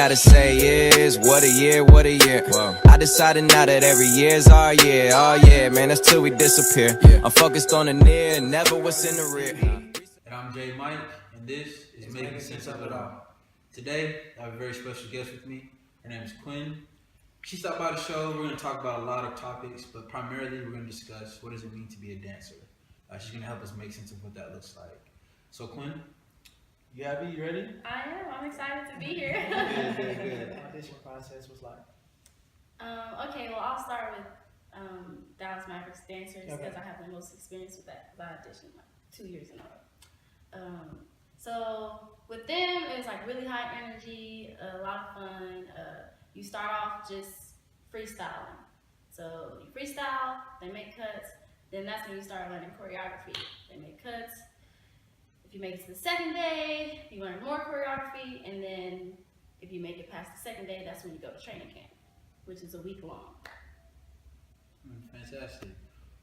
gotta say is, what a year, what a year. Whoa. I decided now that every year's our year. Oh yeah, man, that's till we disappear. Yeah. I'm focused on the near, never what's in the rear. And I'm J Mike, and this is Making Sense of It All. Today, I have a very special guest with me. Her name is Quin. She stopped by the show. We're going to talk about a lot of topics, but primarily we're going to discuss what does it mean to be a dancer. She's going to help us make sense of what that looks like. So Quin, you happy? You ready? I am. I'm excited to be here. Good. The audition process was like? Okay, well, I'll start with Dallas Mavericks dancers because Okay. I have the most experience with that because I auditioned like 2 years in a row. So with them, it was like really high energy, a lot of fun. You start off just freestyling. So you freestyle, they make cuts, then that's when you start learning choreography. They make cuts. If you make it to the second day, you learn more choreography, and then if you make it past the second day, that's when you go to training camp, which is a week long. Fantastic.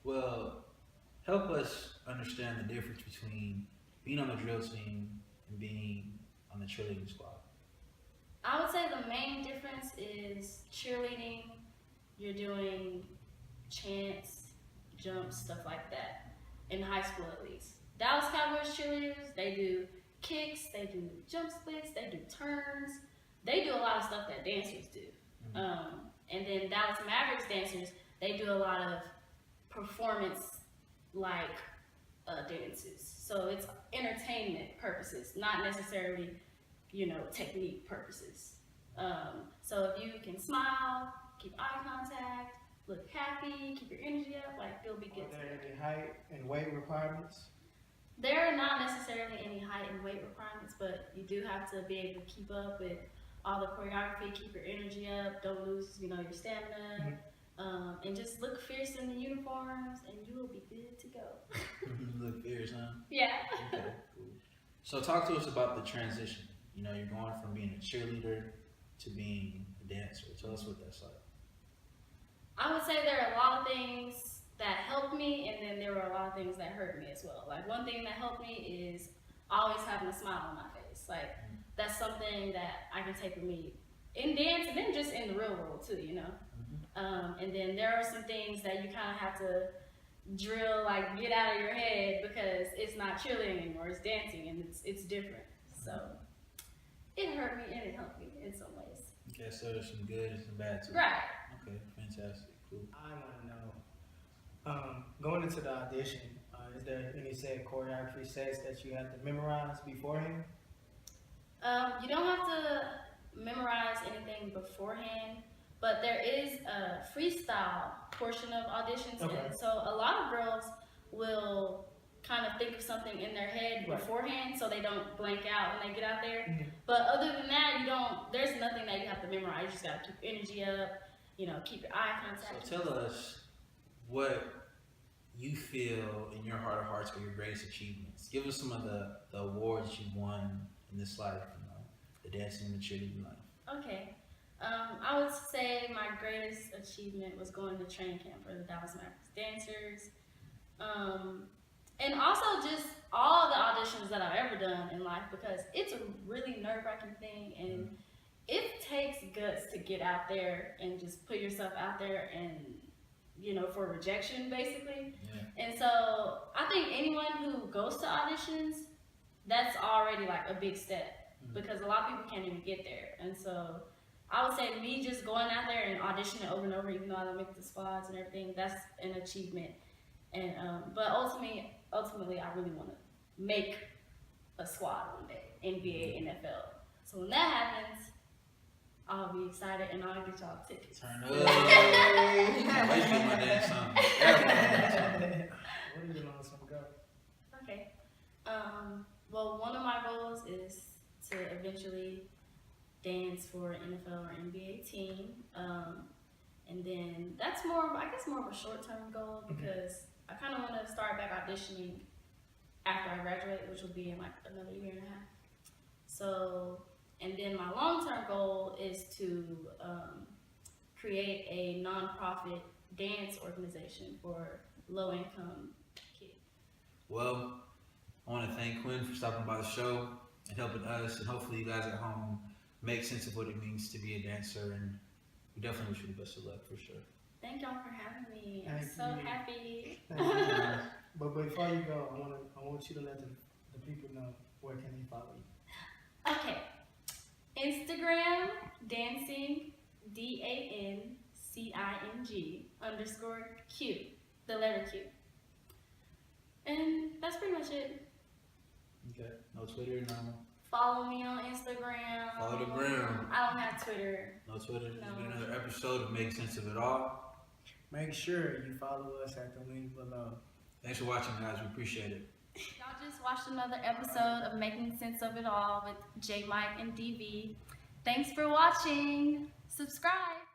Well, help us understand the difference between being on the drill team and being on the cheerleading squad. I would say the main difference is cheerleading, you're doing chants, jumps, stuff like that, in high school at least. Dallas Cowboys cheerleaders, they do kicks, they do jump splits, they do turns, they do a lot of stuff that dancers do. Mm-hmm. And then Dallas Mavericks dancers, they do a lot of performance-like dances. So it's entertainment purposes, not necessarily, technique purposes. So if you can smile, keep eye contact, look happy, keep your energy up, like you'll be good. Are there any height and weight requirements? There are not necessarily any height and weight requirements, but you do have to be able to keep up with all the choreography, keep your energy up, don't lose, your stamina, and just look fierce in the uniforms, and you will be good to go. Look fierce, huh? Yeah. Okay, cool. So talk to us about the transition. You're going from being a cheerleader to being a dancer. Tell us what that's like. I would say there are a lot of things that helped me, and then there were a lot of things that hurt me as well. Like one thing that helped me is always having a smile on my face. Like that's something that I can take with me in dance and then just in the real world too, And then there are some things that you kind of have to drill, like get out of your head because it's not cheerleading anymore, it's dancing and it's different. So it hurt me and it helped me in some ways. Okay, so there's some good and some bad too. Right. Okay, fantastic, cool. I want to know, going into the audition, is there any set choreography sets that you have to memorize beforehand? You don't have to memorize anything beforehand, but there is a freestyle portion of auditions. Okay. And so a lot of girls will kind of think of something in their head beforehand so they don't blank out when they get out there. Mm-hmm. But other than that, there's nothing that you have to memorize. You just got to keep energy up, keep your eye contact. So tell us what you feel in your heart of hearts are your greatest achievements. Give us some of the awards you've won in this life, the dancing and the cheerleading life. Okay. I would say my greatest achievement was going to training camp for the Dallas Mavericks dancers. And also just all the auditions that I've ever done in life because it's a really nerve-wracking thing and it takes guts to get out there and just put yourself out there and, for rejection basically. Yeah. And so I think anyone who goes to auditions, that's already like a big step because a lot of people can't even get there. And so I would say me just going out there and auditioning over and over, even though I don't make the squads and everything, that's an achievement. And but ultimately, I really want to make a squad one day, NBA, NFL. So when that happens, I'll be excited and I'll get y'all tickets. Turn up! Can't wait to get my dance song. What are you on some go? Okay. Well, one of my goals is to eventually dance for an NFL or NBA team. And then that's more of a short-term goal because I kind of want to start back auditioning after I graduate, which will be in like another year and a half. So, and then my long-term goal is to create a nonprofit dance organization for low-income kids. Well, I want to thank Quin for stopping by the show and helping us, and hopefully you guys at home make sense of what it means to be a dancer, and we definitely wish you the best of luck for sure. Thank y'all for having me. I'm Thank so you. happy. Thank you. But before you go, I want you to let the people know where can they follow you. Okay. Instagram dancing DANCING_Q, the letter Q. And that's pretty much it. Okay. No Twitter, no. Follow me on Instagram. Follow the gram. I don't have Twitter. No Twitter. There's No. been another episode of Make Sense of It All. Make sure you follow us at the link below. Thanks for watching, guys. We appreciate it. Y'all just watched another episode of Making Sense of It All with J Mike and DV. Thanks for watching. Subscribe.